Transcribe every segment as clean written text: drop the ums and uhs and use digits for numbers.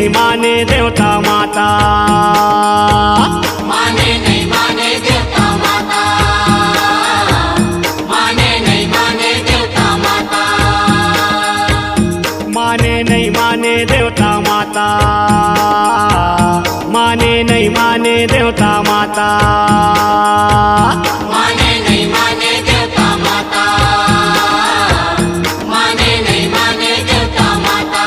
नहीं माने देवता माता, माने नहीं माने देवता माता, माने नहीं माने देवता माता, माने नहीं माने देवता माता, माने नहीं माने देवता माता, माने नहीं माने देवता माता, माने नहीं माने देवता माता।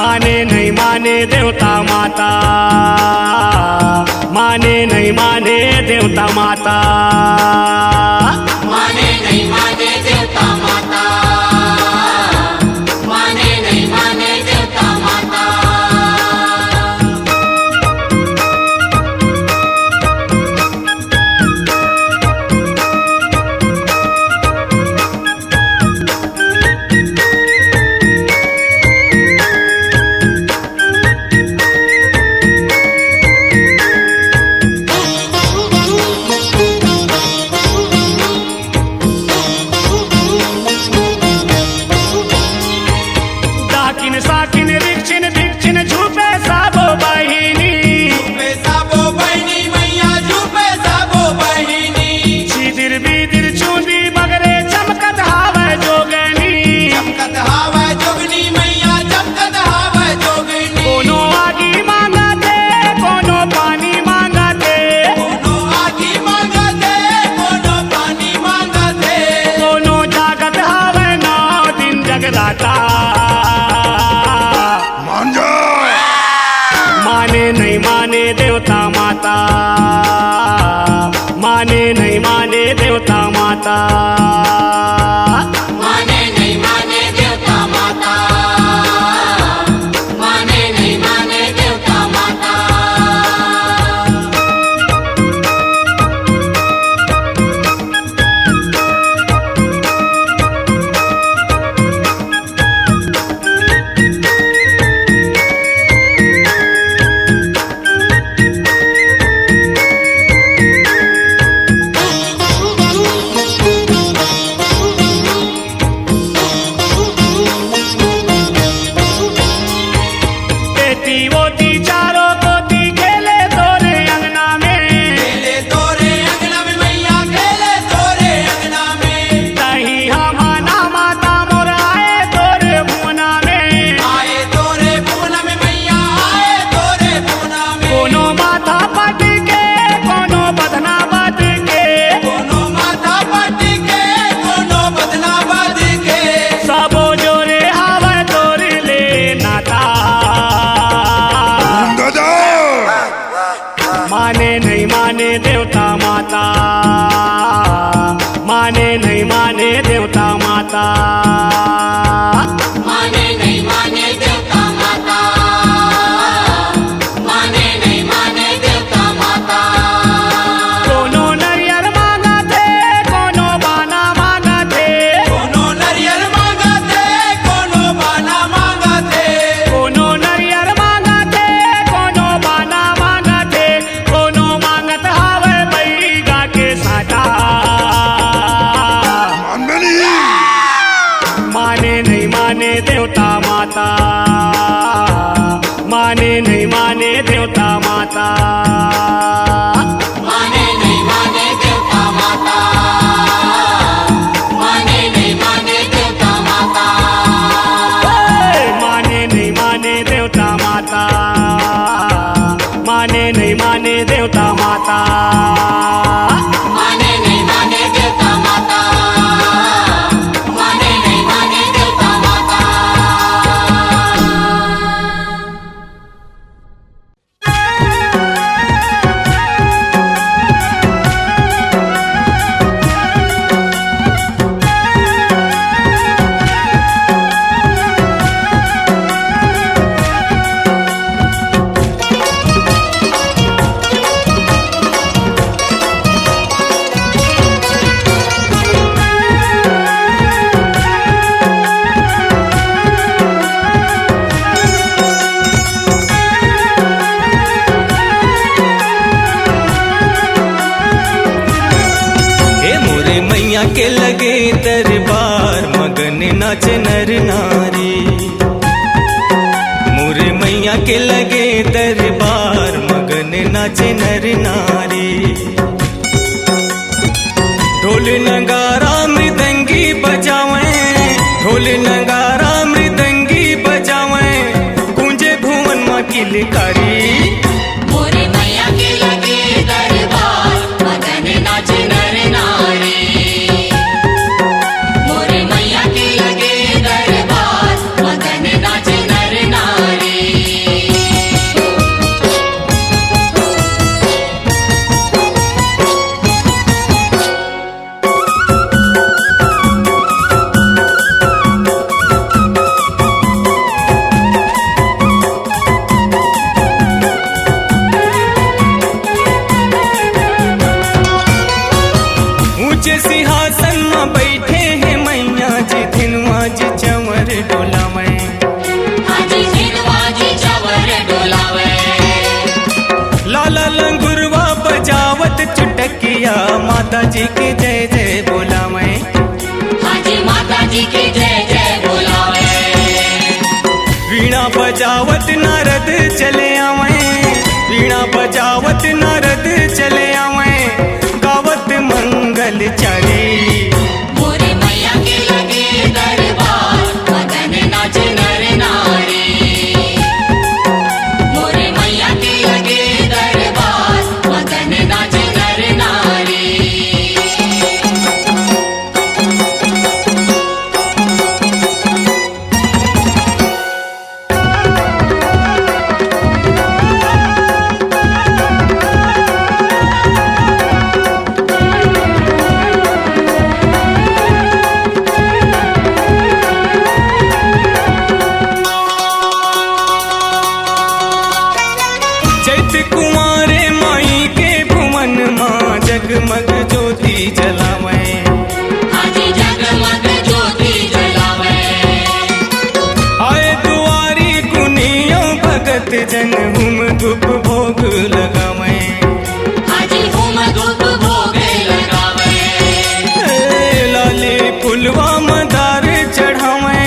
माने नहीं माने देवता माता, माने नहीं माने देवता माता, माने नहीं माने देवता माता, माने नहीं माने देवता माता। दाकिन साकिन रिक्शिन भिक्षिन झूपे साबो बहिनी, झूपे साबो बहिनी मैया झूपे साबो बहिनी, सीदिर बीदिर चूंदी बगरे चमकत हावे जोगनी, चमकत हावे जोगनी मैया चमकत हावे जोगनी। कोनो आगी मांगते कोनो पानी मांगते, कोनो आगी मांगते कोनो पानी मांगते, कोनो जागत हावे 9 दिन जगराता। माने नहीं माने देवता माता, माने नहीं माने देवता माता, माने नहीं माने देवता माता, माने नहीं माने देवता माता। बेटी वोटी चारों कोती खेले तोरे अंगना में, खेले तोरे अंगना में मैया खेले तोरे अंगना में, तही हमाना माता मोर आए तोरे भुवना में, आए तोरे पूना में मैया आए तोरे पूना में। कोनो माथा पट के कोनो बदना बद के, कोनो माथा पट के कोनो बदना बद के, सबो जोरे हावे तोरे ले नाता। माने नहीं माने देवता माता, माने नहीं माने देवता माता, माने नहीं माने देवता माता, माने नहीं माने देवता माता। कोनो नरियर मांगते कोनो बाना मांगते, कोनो नरियल मांगते कोनो बाना मांगते, कोनो नरियर मांगते कोनो बाना मांगते, कोनो मांगत हावे बैगा के साटा। माने नहीं माने देवता माता, माने नहीं माने देवता माता, माने नहीं माने देवता माता, माने नहीं माने देवता माता। माने नहीं माने देवता माता। माने नहीं माने देवता माता, माने नहीं माने देवता माता। के लगे दरबार मगन नाच नर नारी। मोरे मैया के लगे दरबार मगन नाच नर नारी। ढोल नगारा मृदंगी बजावें, ढोल नगारा मृदंगी बजावें, गूंजे भुवन माँ की लिकारी। मोरे मैया के लगे दरबार मगन नाच नर नारी। ऊंचे सिंहासन में बैठे हैं मैया जी, धिनवा जी चंवर डोलावे। लाला लंगुरवा बजावत चुटकिया, माता जी की जय जय बोलावे। माता जी की जय जय बोलावे। वीणा बजावत नारद चले आवे, वीणा बजावत नारद चले आवे, गावत मंगल चारी। मोरे मैया के लगे दरबार मगन नाच नर नारी। मोरे मैया के लगे दरबार मगन नाच नर नारी। जगमग ज्योति जलावे। जगमग ज्योति जलावे। आए दुआरी कुनियों भगत जन हुम धूप भोग लगावे। हुम धूप भोग लगावे। लाले पुलवा मंदार चढ़ावे,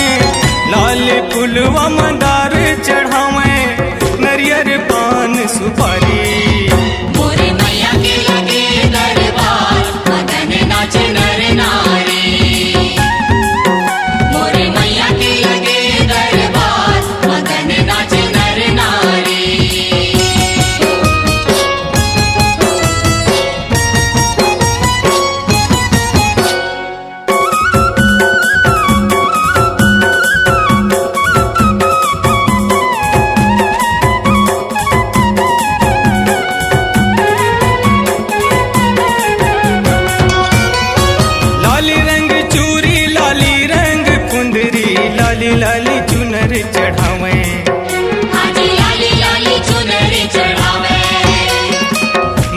लाले पुलवा मंदार चढ़ावे, नरियर पान सुपारी। मोरे मैया के लगे दरबार मगन नाच नर नारी। मोरे मैया के लगे दरबार मगन नाच नर नारी। लाली लाली चुनर चढ़ावे। लाली लाली चुनर चढ़ावे।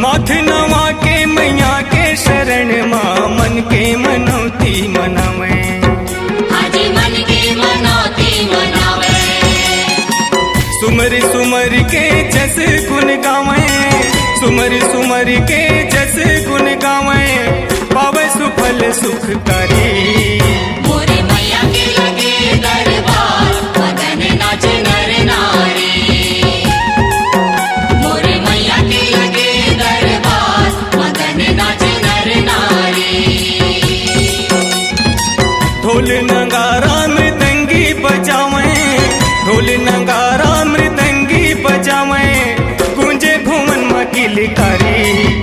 माथ नवा के मैया के शरण माँ मन के मनौती मनावे। मन के मनौती मनावे। सुमर सुमर के जस गुन गावे, सुमर सुमर के जस गुन गावे, पावे सुफल सुखकारी। मोरे मैया के लगे दरबार मगन नाच नर नारी। मोरे मैया के लगे दरबार मगन नाच नर नारी। ढोल नगारा मृदंगी बजावे, ढोल नगारा मृदंगी बजावे, गूंजे भुवन माँ की लिकारी।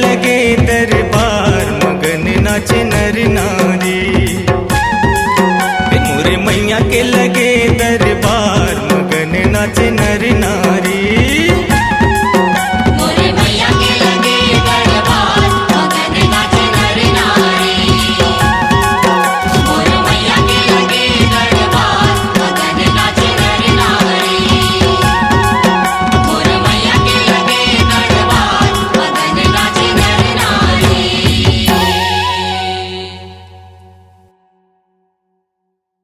लगे दरबार मगन नाचे नर नारी। मोरे मैया के लगे दरबार मगन नाचे नर नारी। मोरे मैया के लगे दरबार मगन नाचे नर नारी। मोरे मैया के लगे दरबार मगन नाचे नर नारी। मोरे मैया के लगे दरबार मगन नाचे नर नारी।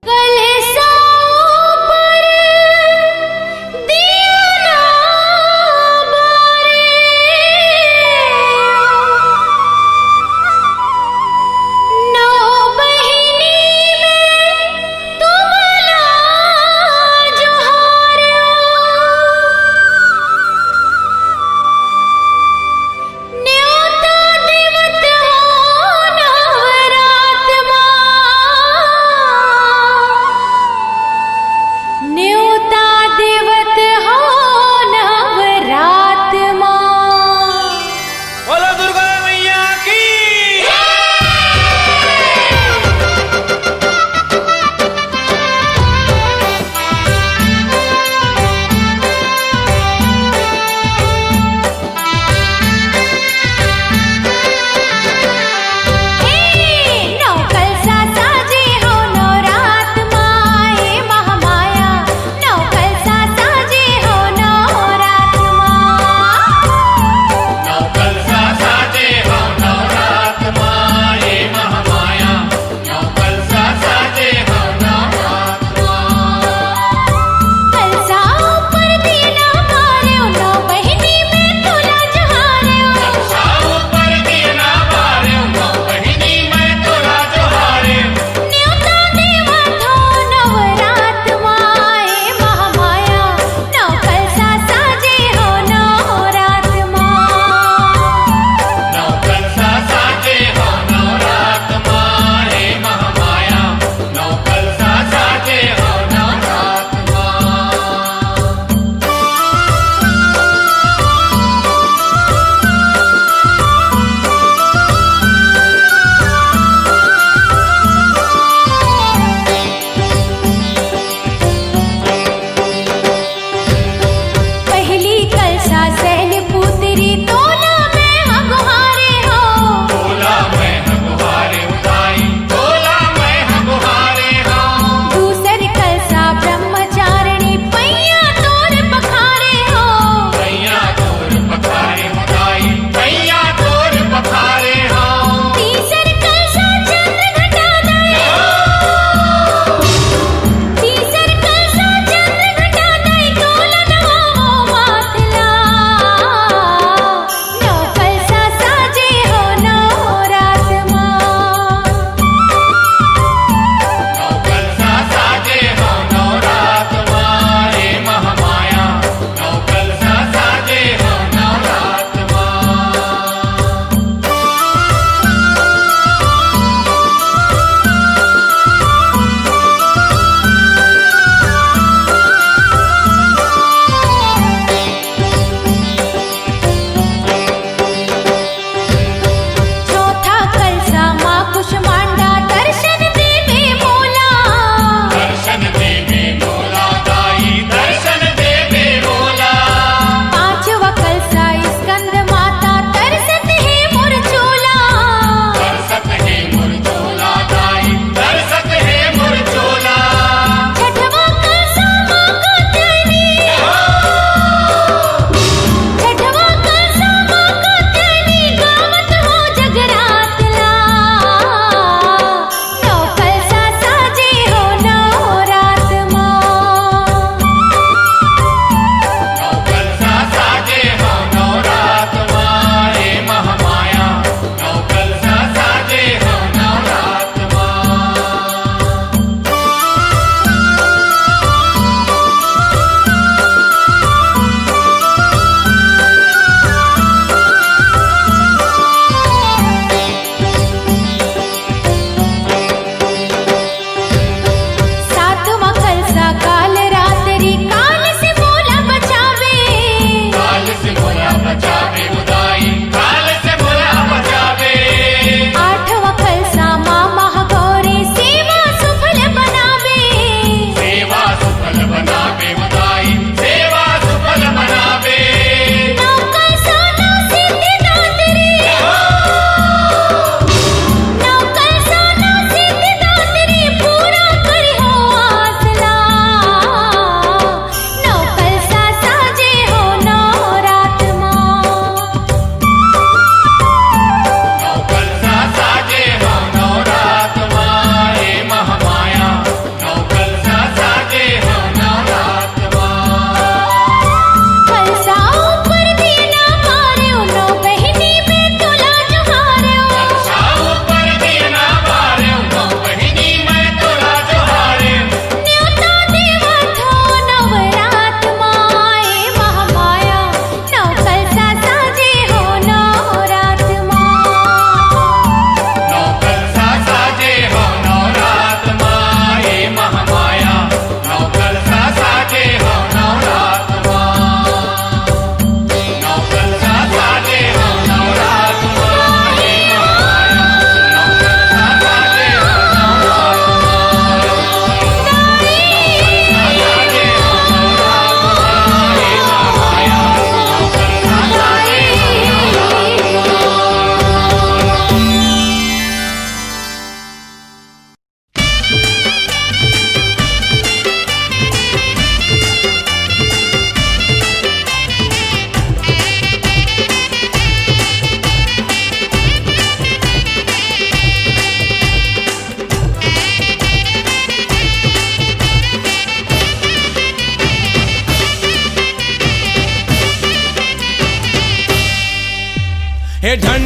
कलसा पर दिया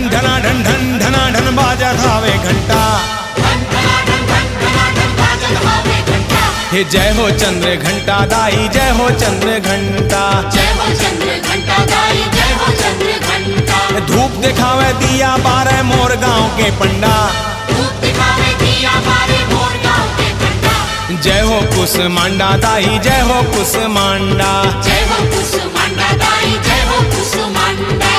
धना ढन धन धना ढन बाजत हावे घंटा। हे जय हो चंद्र घंटा दाई, जय हो चंद्र घंटा। जय हो चंद्र घंटा दाई, जय हो चंद्र घंटा। धूप दिखावे दिया बारह मोर गांव के पंडा। धूप दिखावे दिया बारे मोर गाँव के पंडा। जय हो कुसमांडा दाई, जय हो कुसमांडा। जय हो कुसुमांडा दाई, जय हो कुसुमांडा।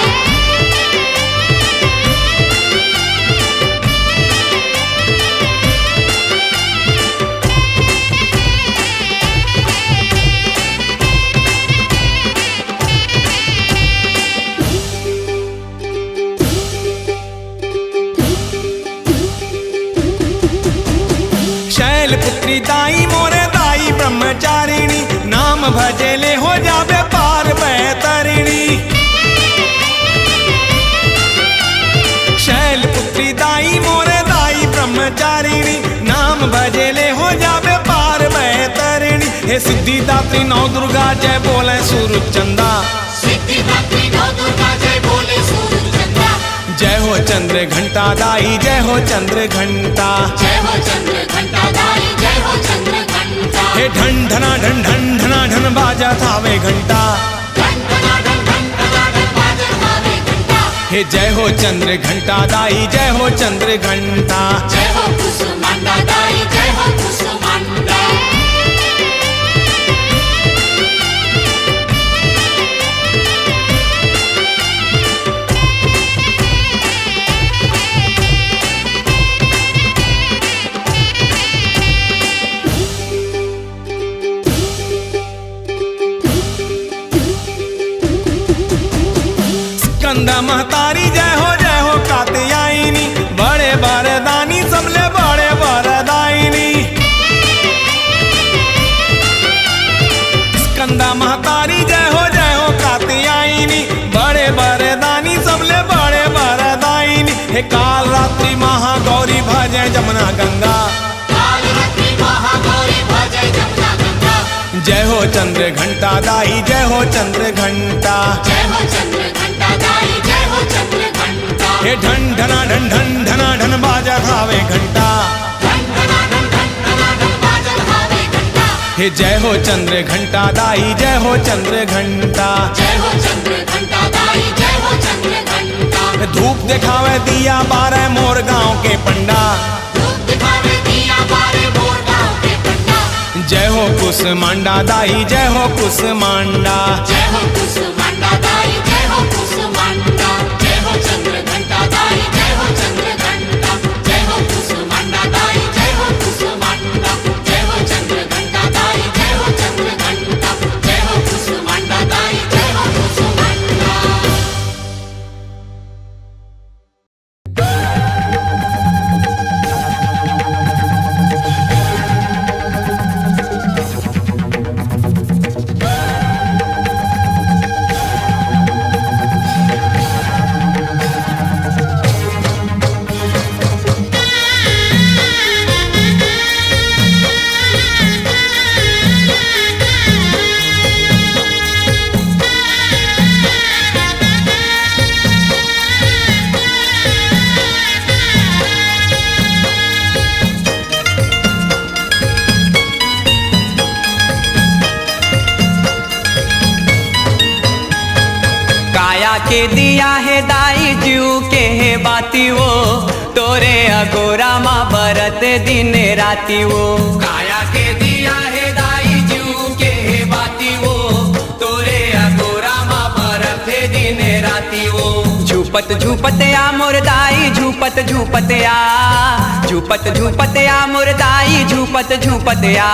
शैलपुत्री दाई मोरे दाई ब्रह्मचारिणी, नाम भजेले हो जावे पार बैतरिणी। शैलपुत्री दाई मोरे दाई ब्रह्मचारिणी, नाम भजेले हो जावे पार बैतरिणी। हे सिद्धिदात्री नौ दुर्गा जय बोले सूरज चंदा। सिद्धिदात्री नौ दुर्गा जय बोले सूरज चंद्रा। जय हो चंद्र घंटा दाई, जय हो चंद्र घंटा। जय हो चंद्र घंटा दाई, जय हो चंद्र घंटा। हे ढन धना ढन ढन धना ढन बाजा थावे घंटा। धन धना धन धन धना धन बाजत हावे घंटा। हे जय हो चंद्र घंटा दाई, जय हो चंद्र घंटा। जय हो कुसुमांडा दाई, जय हो कुसुमांडा। स्कंदा महतारी जय हो कात्यायनी, बड़े वरदानी सबले बड़े वरदायिनी। स्कंदा महतारी जय हो कात्यायनी, बड़े वरदानी सबले बड़े वरदायिनी। हे काल रात्रि महागौरी भजे जमुना गंगा। काल रात्रि महागौरी भजे जमुना गंगा। जय हो चंद्र घंटा दाई, जय हो चंद्र घंटा। जय हो चंद्र घंटा दाई, जय हो चंद्र घंटा। हे ढन धना ढन धन धना ढन बाजा खावे घंटा। धन धना धन धन धना धन बाजत हावे घंटा। हे जय हो चंद्र घंटा दाई, जय हो चंद्र घंटा। जय हो चंद्र घंटा दाई, जय हो चंद्र घंटा। धूप दिखावे दिया बारह मोर गांव के पंडा। धूप दिखावे दिया बारे मोर गाँव के पंडा। जय हो कुसमांडा दाई, जय हो कुसमांडा। जय हो कुसुमांडा दाई, जय हो कुसुमांडा। जय हो चंद्र घंटा दाई, जय हो चंद्र घंटा। जय हो कुसुमांडा दाई, जय हो कुसुमांडा। जय हो चंद्र घंटा दाई, जय हो चंद्र घंटा। जय हो कुसुमांडा दाई, जय हो कुसुमांडा। के दिया है दाई जीव के है बाती वो, तोरे अगोरा माँ बरत दिन राती वो। काया के दिया है दाई जीव के है बाती वो, तोरे अगोरा माँ बरत दिन राती वो। झूपत झूपत आ मोर दाई, झूपत झूपत आ, झूपत झूपत आ मोर दाई, झूपत झूपत आ,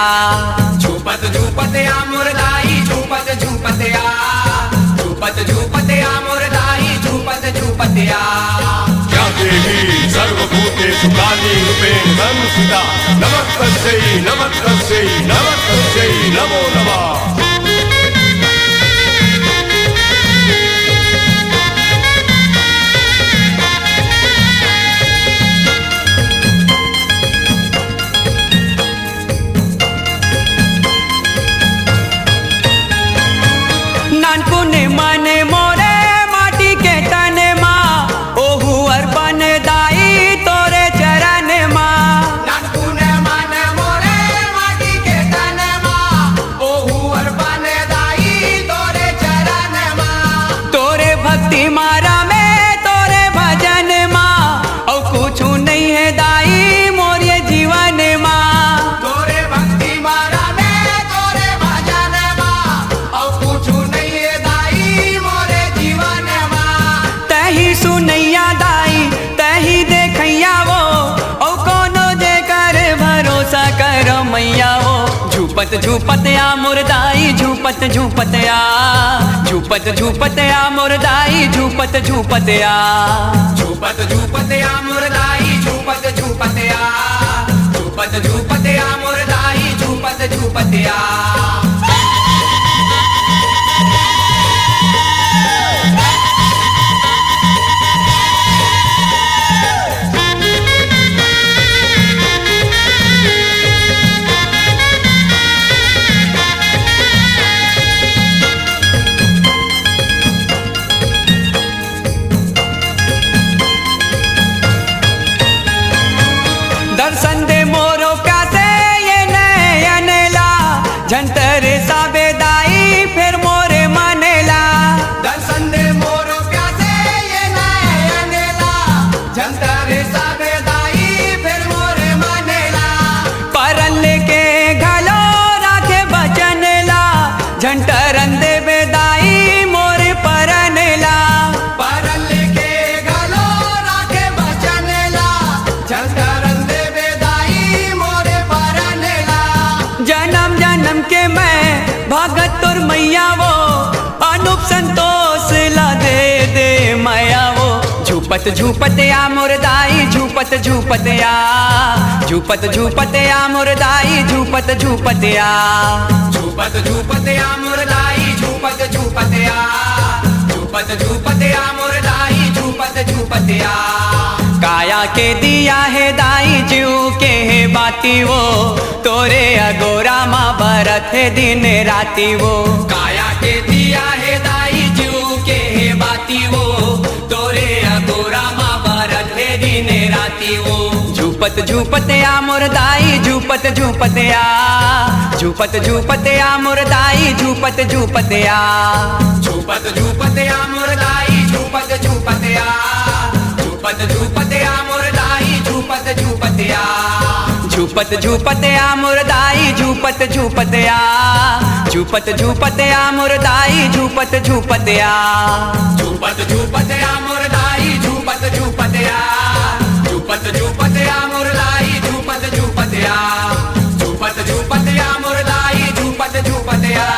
झूपत झूपत आ मोर दाई, झूपत झूपत आ, झूपत झूपत आ मोर दाई, झूपत झूपत आ। क्या देवी सर्वभूतेषु काली रूपेण संस्थिता, नमस्तस्यै नमस्तस्यै नमस्तस्यै नमो नमः। नानकुने मने मोरे माटी के तने माँ, ओहु झूपत झूपत आ मुरदाई झूपत झूपत आ झूपत झूपत आ मुरदाई झूपत झूपत आ झूपत झूपत आ मुरदाई झूपत झूपत आ झूपत झूपत आ मुरदाई झूपत झूपत आ दर्शन दे मोरो प्यासे ये नयनेला झंटर साबेदाई फिर मोरे मनेला दर्शन दे मोरो प्यासे ये नयनेला झंटर साबेदाई फिर मोरे मनेला परन लेके घलो राखे बचनेला झंटरन दे बेदाई मोरे परनेला परन लेके घलो राखे बचनेला झंटरन जन्म जन्म के मैं भगत तुर मैया वो अनूप संतोष ला दे मैया वो झूपत झूपत आ मुरदाई झूपत झूपत आ झूपत झूपत आ मुरदाई झूपत झूपत आ झूपत झूपत आ मुरदाई झूपत झूपत आ झूपत झूपत आ मुरदाई झूपत झूपत आ काया के दिया है दाई जीव के है बाती वो तोरे अगोरा माँ बरत है दिन राती वो काया के दिया है दाई जीव के है बाती वो तोरे अगोरा माँ बरत है दिन राती वो झूपत झूपत आ मुरदाई झूपत झूपत आ झूपत झूपत आ मुरदाई झूपत झूपत आ झूपत झूपत आ मुरदाई झूपत झूपत आ झूपत झूपत आ मुरदाई झूपत झूपत आ झूपत झूपत आ मुरदाई झूपत झूपत आ झूपत झूपत आ मुरदाई झूपत झूपत आ झूपत झूपत आ मुरदाई झूपत झूपत आ झूपत झूपत आ मुरदाई झूपत झूपत आ झूपत झूपत आ मुरदाई झूपत झूपत आ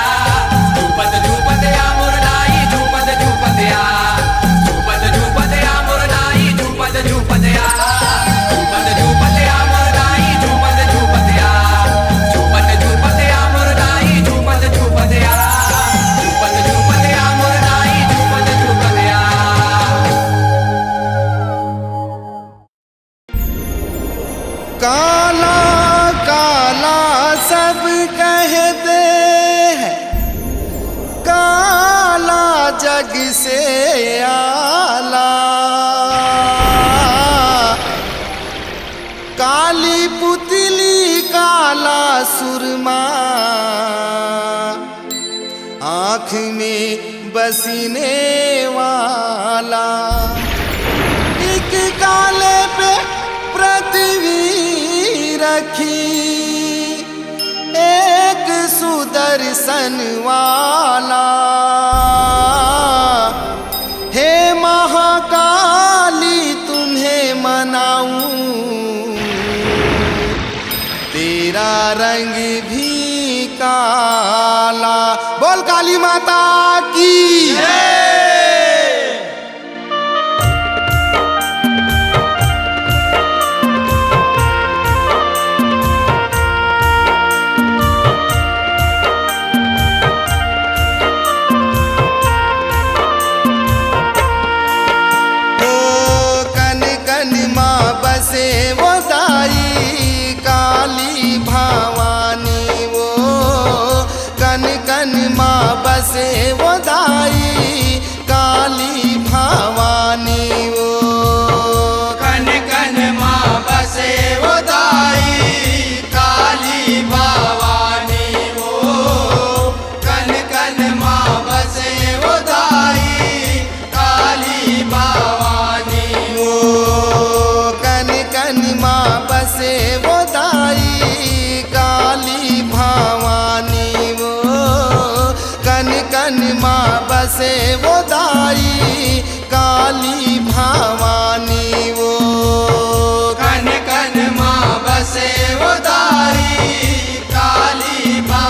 झूपत झूपत आ मुरदाई झूपत झूपत आ झूपत झूपत आ मुरदाई झूपत झूपत आ झूपत झूपत आ मुरदाई झूपत झूपत आ झूपत झूपत आ मुरदाई झूपत झूपत आ झूपत झूपत आ मुरदाई झूपत झूपत आ काला काला सब कहते हैं काला जग से आला काली पुतली काला सुरमा आँख में बसने वाला एक काले पे पृथ्वी रखी एक सुदर्शन वाला हे महाकाली तुम्हें मनाऊं तेरा रंग भी काला बोल काली माता की बसे वो दाई काली भवानी वो कन कन माँ बसे वो दाई काली भवानी वो कन कन माँ बसे वो दाई काली भवानी वो कन कन माँ बसे वो दाई काली भवानी वो कन कन माँ बसे वो दाई काली भवानी वो कन कन माँ बसे वो दाई काली भवानी वो कन कन माँ बसे वो दाई काली भवानी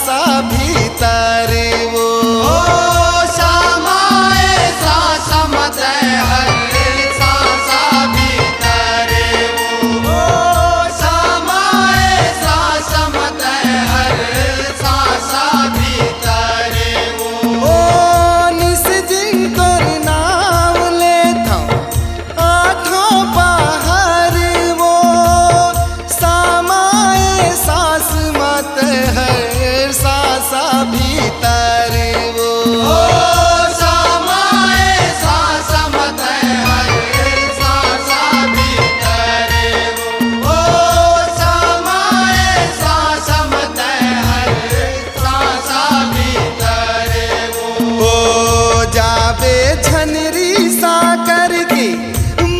सा भीतर वो समाए सा समत हर सा भीतर वो समाए सा समत हर सा भीतर वो निस जिनको नाम लेता आठों बाहर वो समाए सास मत हर सा भीतर वो समाए सा समत हर सा भीतर वो समाए सा समत हर सा भीतर वो जावे झनरी सा करके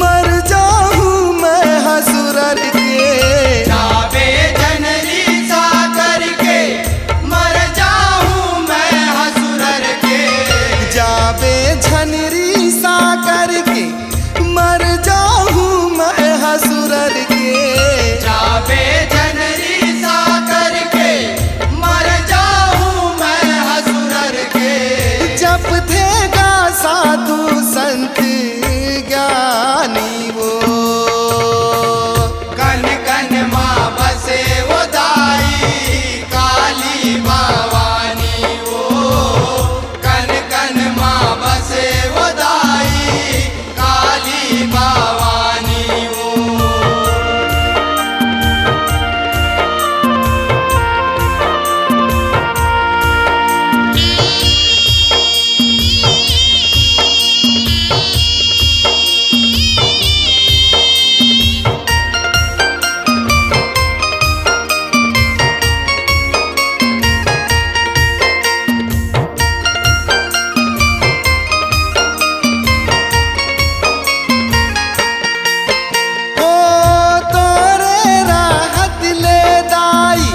मर जाऊं मैं हसुरर के जावे जनरी सा करके मर जाऊं मैं हसुरर के जावे झनरी सा करके मर जाऊं मैं हसुरर के जावे जनरी सा करके मर जाऊं मैं हसुरर के जप देगा साधु संत ज्ञानी वो कन कन माँ बसे वो दाई काली भवानी वो कन कन माँ बसे वो दाई काली भवानी वो ओ तोरे राहत ले दाई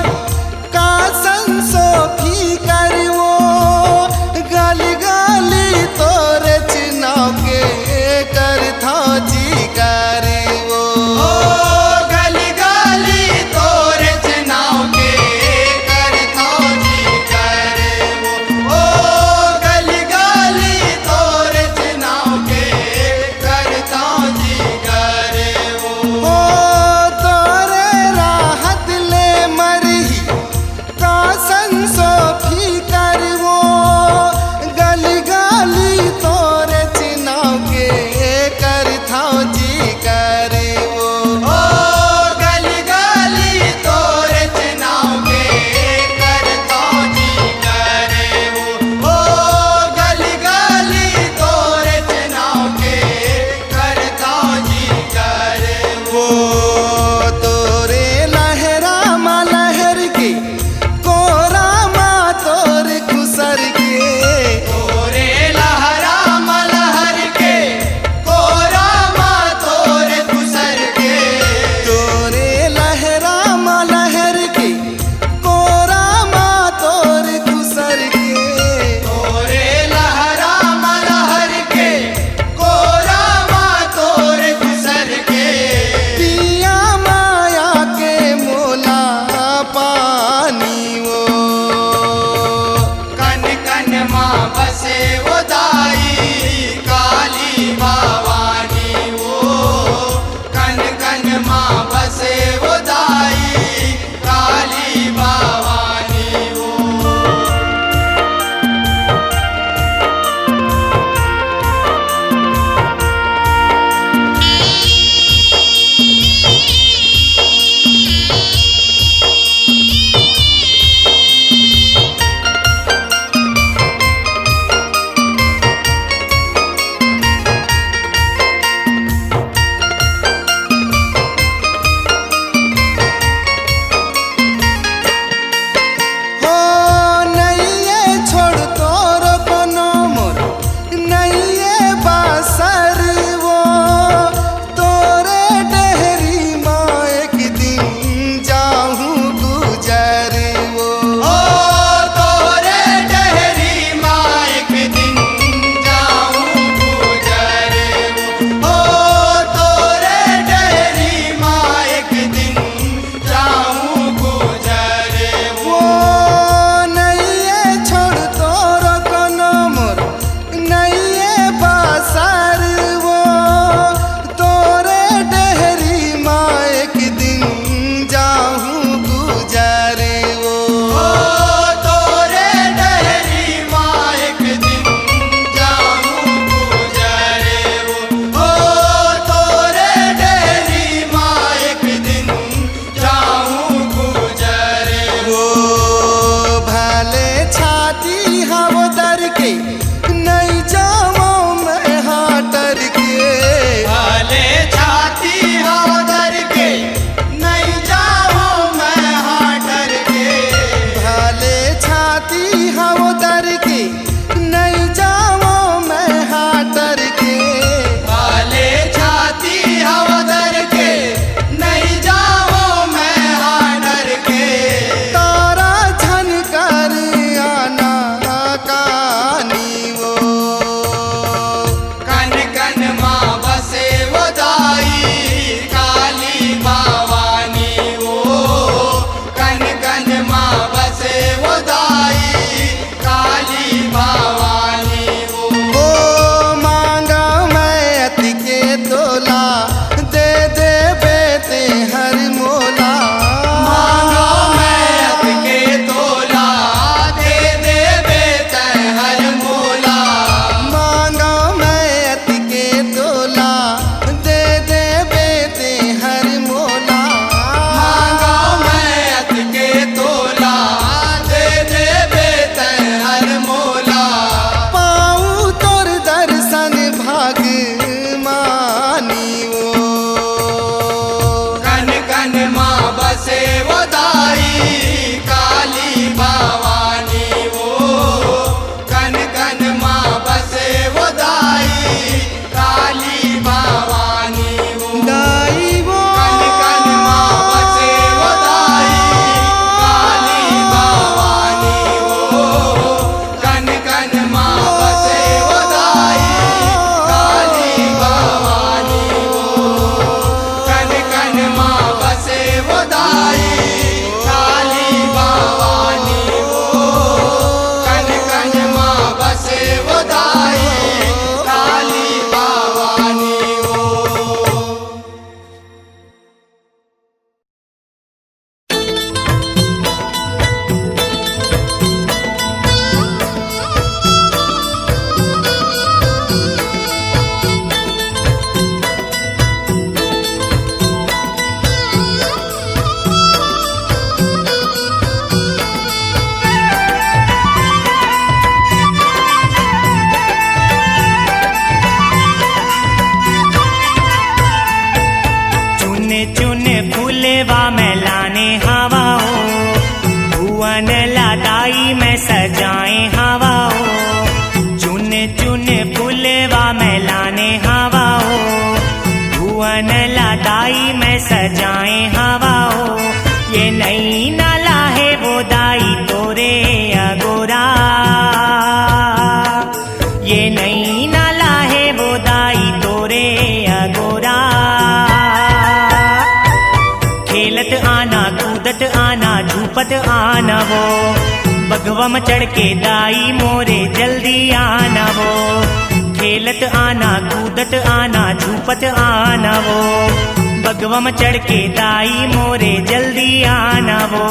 का संसो भी कर वो गली गली तोरे चिनाव के कर था जी कर वो गली गली तोरे चनाव के करता जी करे वो गली गली तोरे चनाव के करता जी करे वो ओ तोरे राहत ले मरही का संसो भी कर वो गली गली तोरे चिनाव के कर था जी कर वो गली गली तोरे चनाव के करता जी करे वो गली गली तोरे चनाव के करता जी करे वो तोरे लहरा मा लहर के कोरा मा तोर खुसर के तोरे लहरा मलहर के कोरा मा तोरे खुसर के तोरे लहरा मा लहर के कोरा मा तोर खुसर के तोरे लहरा मलहर के कोरा मा तोरे खुसर के पिया माया के मोला पानी वो कन कन माँ बसे वो दाई काली भवानी वो कन कन माँ बसे वो दाई काली भवानी वो भवानी वो कन कन माँ बसे वो दाई काली भवानी वो मांगा मैं अति के तोला दे दे बेटे हर मोला मांगा मैं अति के तोला दे दे बेटे हर मोला मांगा मैं अति के तोला दे दे बेटे हर मोला मांगा मैं अति के तोला दे दे बेटे हर मोला पाऊँ तोर दर्शन भाग मानी वो कन कन माँ बसे वो दाई काली भवानी वो कन कन माँ बसे वो दाई काली भवानी वो दाई वो कन कन माँ बसे वो दाई काली भवानी वो कन कन माँ बसे वो दाई काली भवानी वो कन कन माँ बसे वो दाई काली भवानी वो कन कन माँ बसे वो दाई काली भवानी वो चुने चुने फूलेवा में लाने हवाओ भुवन लादाई में सजाए हवाओ चुने चुने फूलेवा में लाने हवाओ भुवन लादाई में सजाए हवाओ ये नई नाला है वो दाई तोरे अगोरा ये नई नाला है वो दाई तोरे अगोरा खेलत आना कूदत आना झूपत आना वो बगवम चढ़ के दाई मोरे जल्दी आना वो खेलत आना कूदत आना झूपत आना वो बगवम चढ़ के दाई मोरे जल्दी आना वो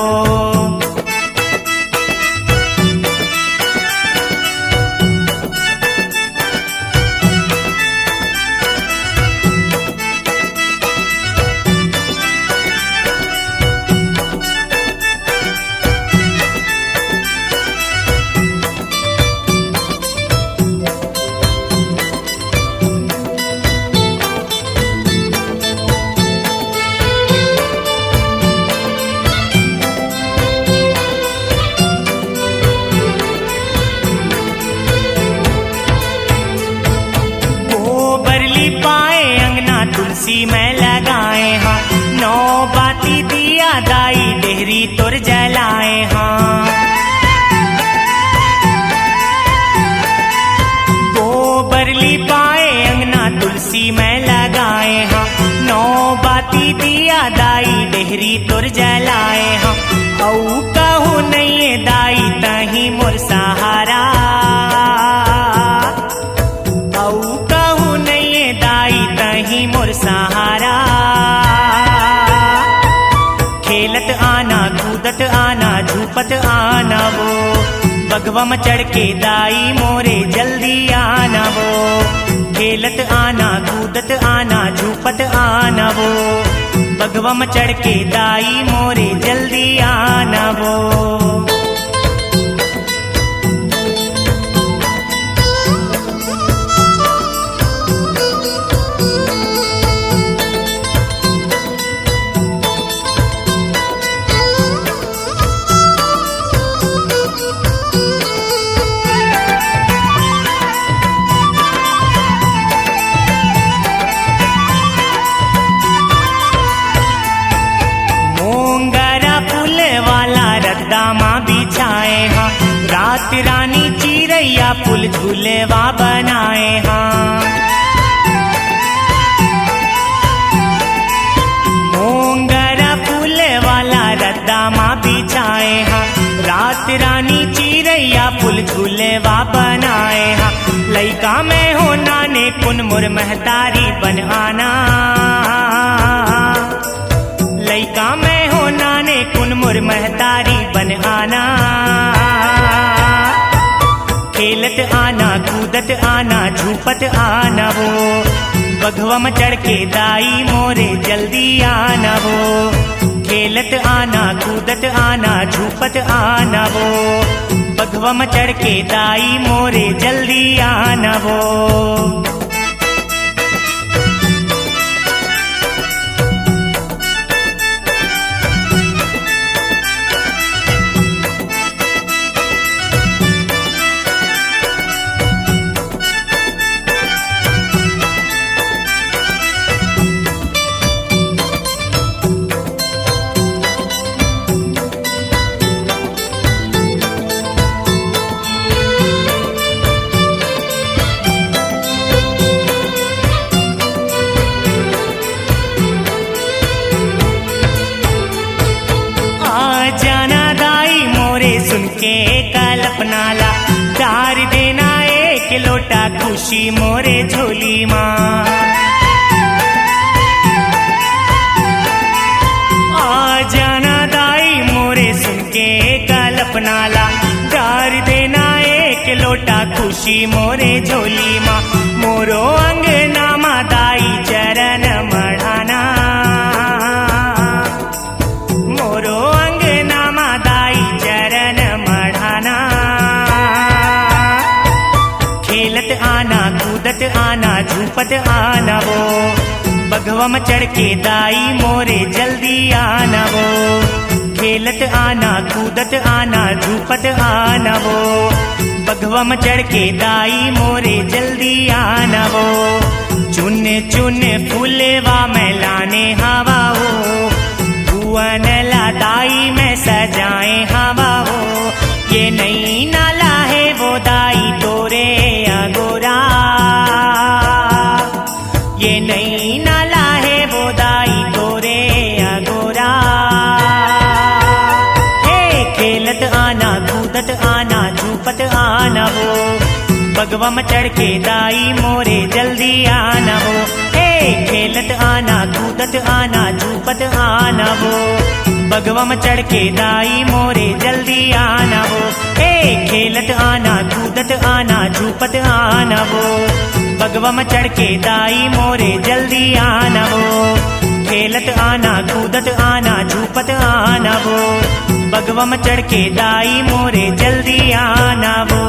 तुलसी में लगाए हाँ नौ बाती दिया दाई डेहरी तुर जलाए हाँ गोबर लिपाए अंगना तुलसी में लगाए हाँ नौ बाती दिया दाई डेहरी तुर जलाए हाँ औ कहूँ नहीं दाई तही मोर सहारा मोर सहारा खेलत आना कूदत आना झूपत आना वो बगवम चढ़ के दाई मोरे जल्दी आना वो खेलत आना कूदत आना झूपत आना वो बगवम चढ़ के दाई मोरे जल्दी आना वो रात रानी चिरैया फूल झूलेवा बनाए हाँ रानी चिरैया फूल झूलेवा बनाए हा लइका में हो नाने कुन मुर महतारी बन आना लइका में हो नाने कुन मुर महतारी बन आना खेलत आना कूदत आना झूपत आना वो बघवा में चढ़ के दाई मोरे जल्दी आना वो खेलत आना कूदत आना झूपत आना वो बघवा में चढ़ के दाई मोरे जल्दी आना वो कल्पनाला चार देना एक लोटा खुशी मोरे झोली माँ आ जाना दाई मोरे सुन के कल्पनाला चार देना एक लोटा खुशी मोरे झोली माँ मोरो अंगना मा दाई चरण मढ़ाना मोरो अंगना मा दाई चरण मढ़ाना खेलत आना कूदत आना झूपत आना वो बघवा में चढ़ के दाई मोरे जल्दी आना वो खेलत आना कूदत आना झूपत आना वो बघवा में चढ़ के दाई मोरे जल्दी आना वो चुन चुन फूलेवा में लाने हवा हो भुवन ला दाई में सजाए हवा हो ये नई नाला है वो दाई तोरे अगोरा ये नई नाला है वो दाई तोरे अगोरा हे खेलत आना कूदत आना झूपत आना हो बघवा में चढ़ के दाई मोरे जल्दी आना हो हे खेलत आना कूदत आना झूपत आना हो बघवा में चढ़ के दाई मोरे जल्दी आना हो हे खेलत आना कूदत आना झूपत आना हो बघवा में चढ़ के दाई मोरे जल्दी आना हो खेलत आना कूदत आना झूपत आना हो बघवा में चढ़ के दाई मोरे जल्दी आना हो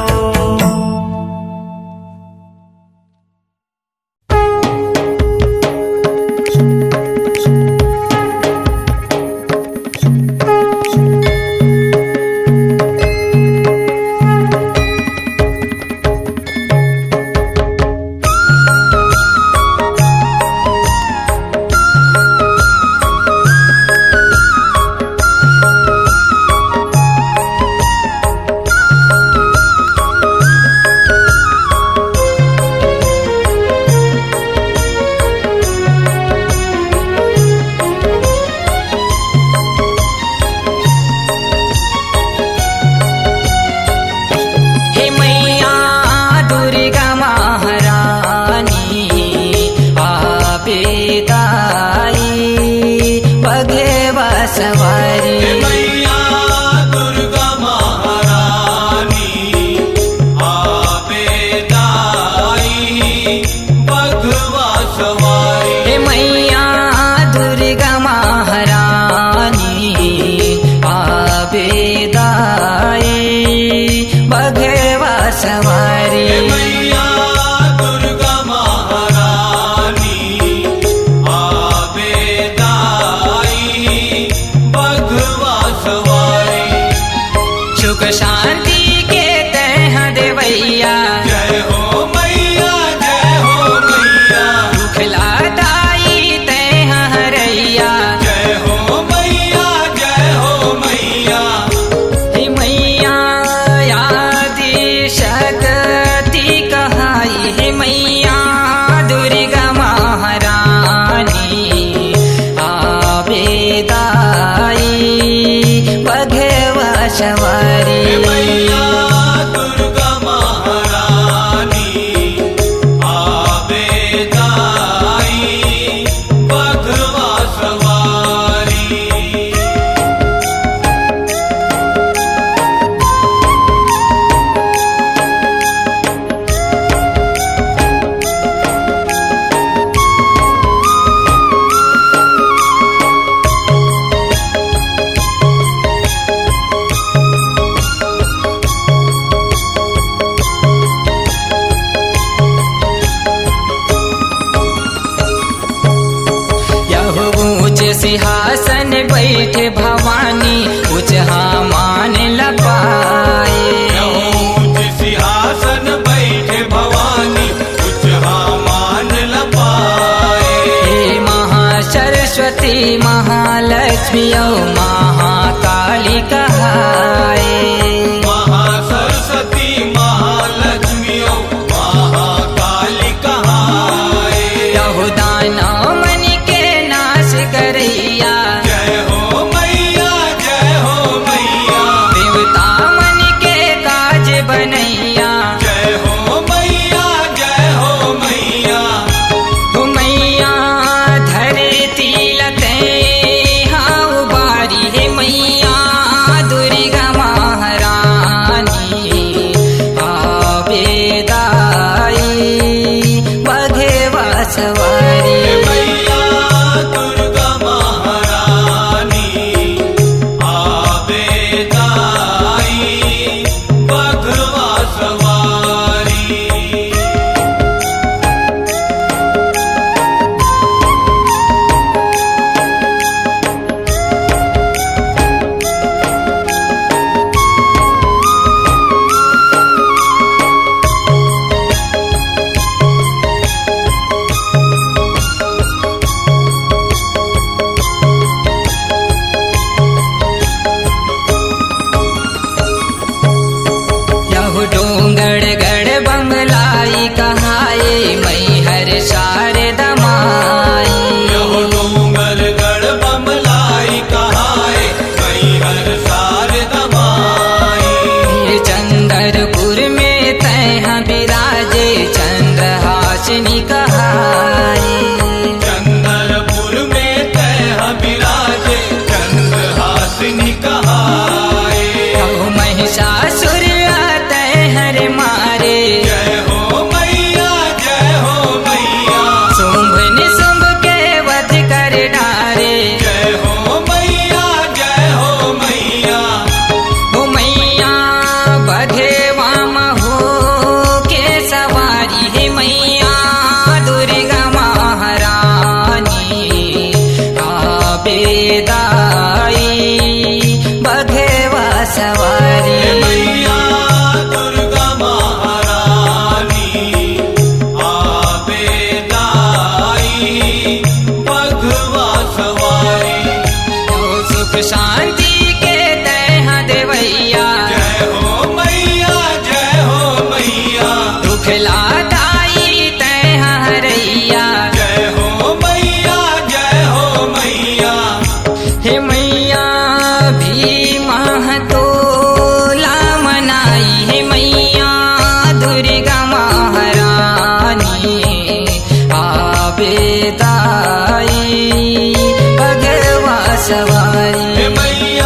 बैठे भवानी उचहा मान लपाए ऊंच सिंहासन बैठे भवानी उचहा मान लपाए हे महासरस्वती महालक्ष्मी और महाकाली कहाए महासरस्वती महालक्ष्मी महाकाली कहाए यहु दानव मन के नाश करैया जय हो मैया जय हो मैया देवता मन के काज बनैया जय हो मैया जय हो मैया हो मैया धरती लते हाँ बारी है मैया दुर्गा महारानी आवेदाई बघेवा सवारी मैया दुर्गा महारानी आवेदाई बघवा सवारी यहु डोंगड़ गढ़ बंगलाई कहाए मई हर शारदा माई यहो डोंगर गढ़ बमलाई कहाए कई हर शारदा माई ये चंद्रपुर में तैहा विराजे चंद्रहासिनी कहाए चंद्रपुर में तह विराजे चंद्रहासिनी कहाए यहु महिषासुर तैहर मारे जय हो मैया जय हो मैया शुंभ निशुंभ के वध कर डारे जय हो मैया जय हो मैया हो मैया बघेवा महो के सवारी है मैया दुर्गा महारानी आवेदाई बघेवा सवारी मैया दुर्गा महारानी आवेदाई बघवा सवारी सुख शांति के तैहा देवैया जय हो मैया जय हो मैया दुख लादाई तैहा हरैया जय हो मैया जय हो मैया हे मैया भी महतोला मनाई हे मैया दुर्गा महारानी आवेदाई भगवा सवारी हे मैया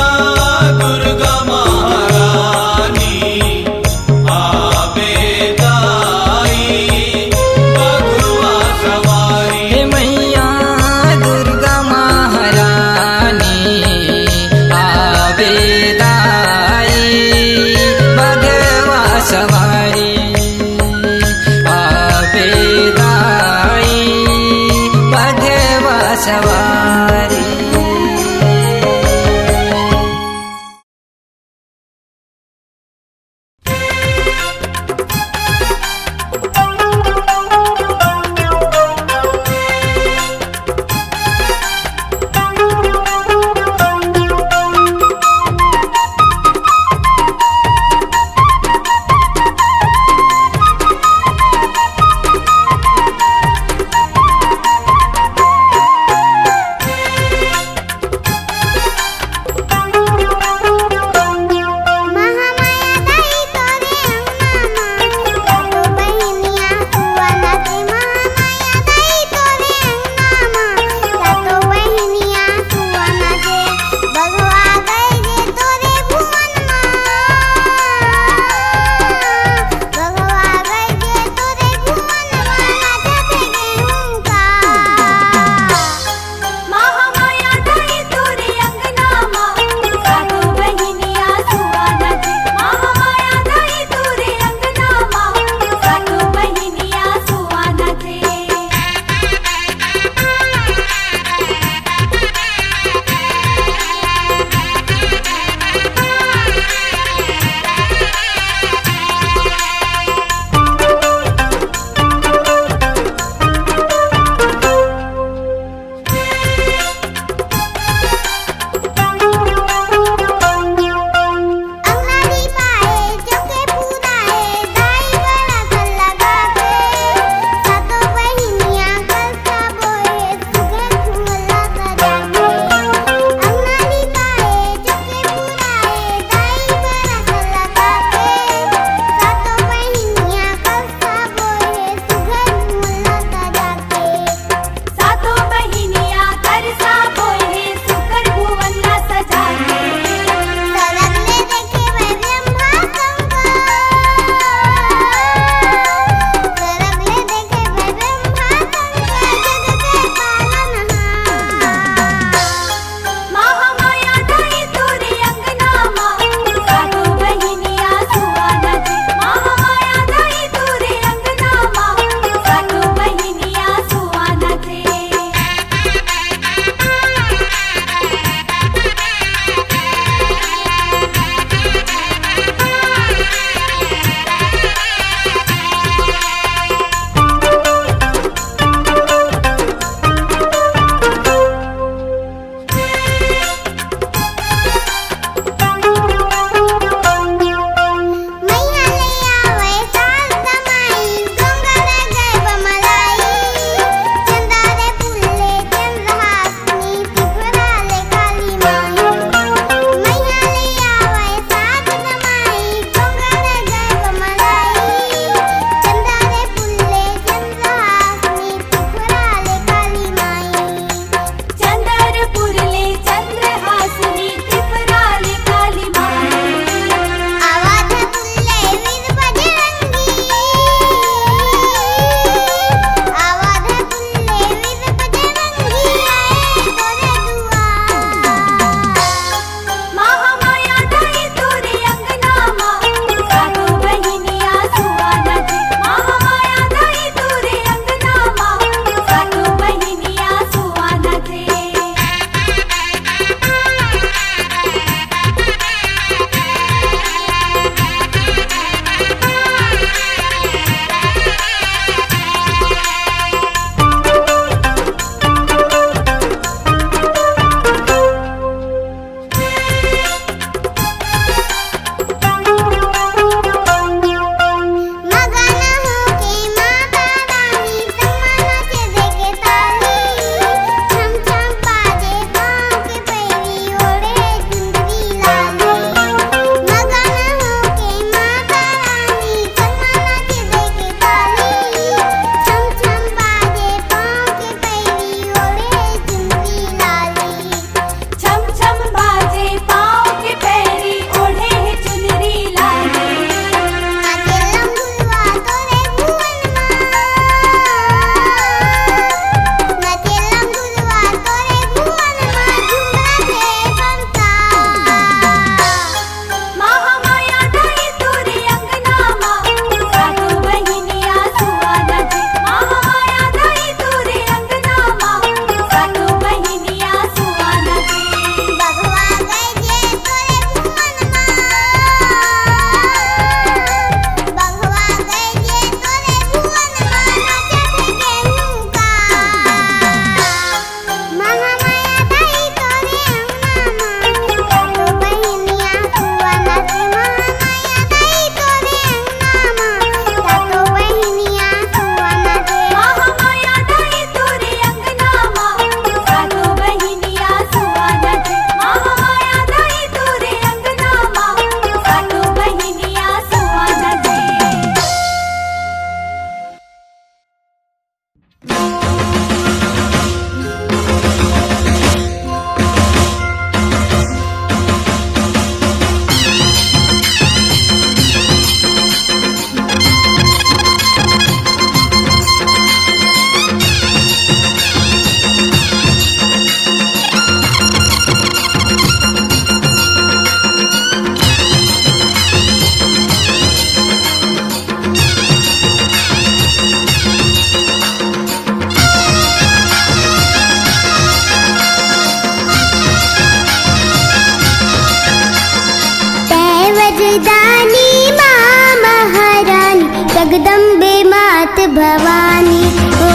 वरदानी माँ महारानी जगदम्बे मात भवानी ओ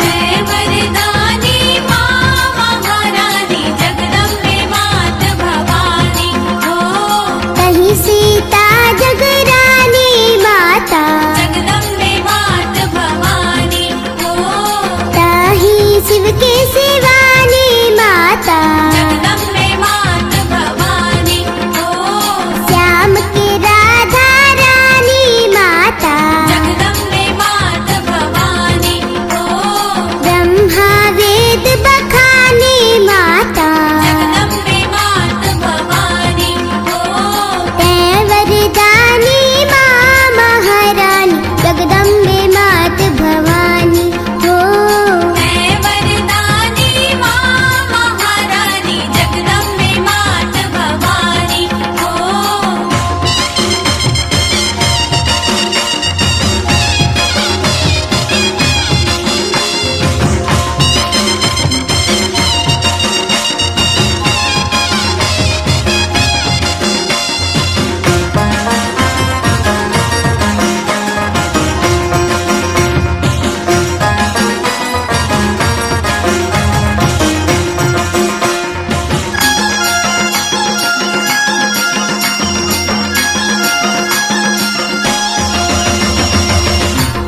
जय वरदानी माँ महारानी जगदम्बे मात भवानी हो कहीं सीता जगरानी माता जगदम्बे मात भवानी हो ताही शिव के शिवानी माता जगदम्बे मात भवानी हो श्याम के राधा रानी माता जगदम्बे मात भवानी हो ब्रह्मा वेद बखानी माता जगदम्बे मात भवानी हो तै वरदानी माँ महारानी जगदम्बे मात भवानी हो जय वरदानी माँ महारानी जगदम्बे मात भवानी हो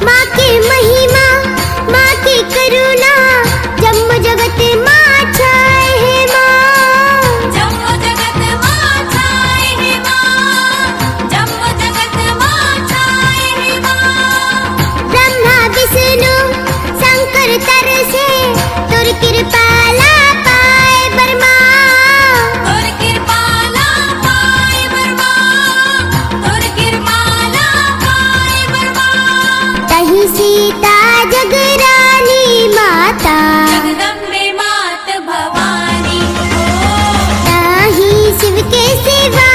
माँ की महिमा माँ की करुणा जम्मू जगत माँ छाए है माँ जम्मू जगत माँ छाए है माँ जम्मू जगत माँ छाए है माँ ब्रह्मा विष्णु शंकर तरसे तुर कृपाला पाए बर्मा तोर कृपाला पाए बर्मा तोर कृपाला पाए बर्मा तही सीता जगरानी माता जगदम्बे मात भवानी हो ताही शिव के शिवा